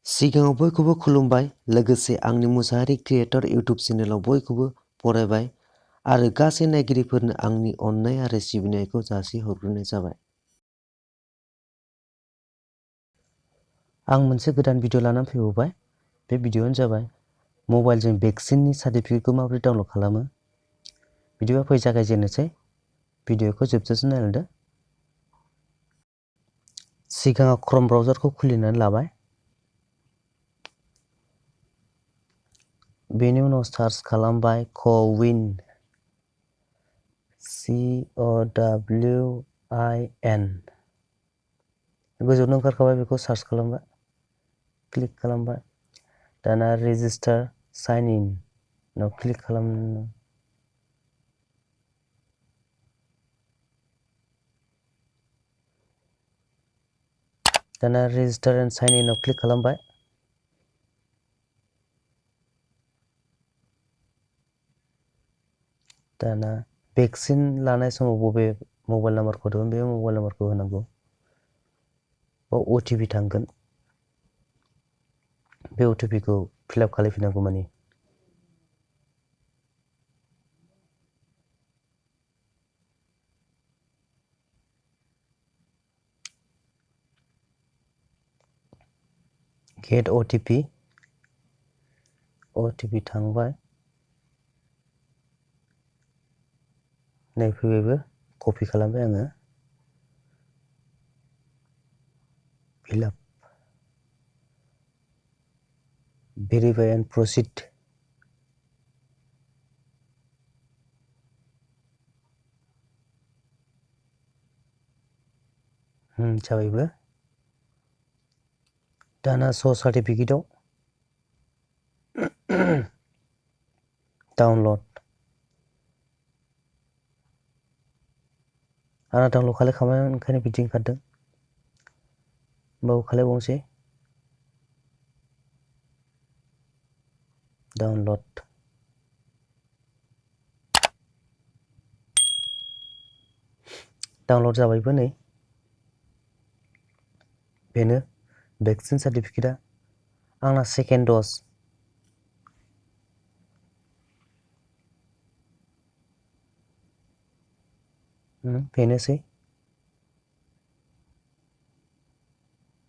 सिगाङाव बयखौबो खुलुमबाय लोगोसे आंनि मुसाहारि क्रिएटर इउट्युब चेनेलाव बयखौबो बरायबाय आरो गासै नायगिरिफोरनो आंनि अननाय आरो सिबिनायखौ जासिहरग्रोनाय जाबाय। आं मोनसे गोदान भिडिअ लानानै फैबावबाय। बे भिडिअआनो जाबाय मबाइलजों भेक्सिननि सार्टिफिकेटखौ माबोरै डाउनलड खालामो। भिडिअआ फै जागायजेननोसै। भिडिअखौ जोबजासिम नायलांदो। सिगाङाव क्रोम ब्राउजारखौ खुलिनानै लाबाय। बेनि उनाव सार्च खालामबाय कविन COWIN गोजौआवनो ओंखारखाबाय बेखौ सार्च खालामबाय क्लिक खालामबाय दाना रेजिस्टार साइन इन नाव क्लिक खालाम दाना रेजिस्टार एन्ड साइन इन आव क्लिक खालामबाय दाना भेक्सिन लानाय समाव बबे मबाइल नाम्बारखौ होदोंमोन बे मबाइल नाम्बारखौ होनांगौ बाव OTP थांगोन बे OTP खौ फिलआप खालामफिननांगौ माने गेट OTP थांबाय नै फैबायबो कपि खालामबाय आङो फिलआप भेरिफाइ एन्ड प्रसिड जाबायबो दाना स सार्टिफिकेटआव डाउनलड आंना डाउनलड खालामखांबाय ओंखायनो बिदि ओंखारदों बाव खालामबावनोसै डाउनलड जाबायबो नै बेनो भेक्सिन सार्टिफिकेटआ आंना सेकेन्ड द'ज बेनोसै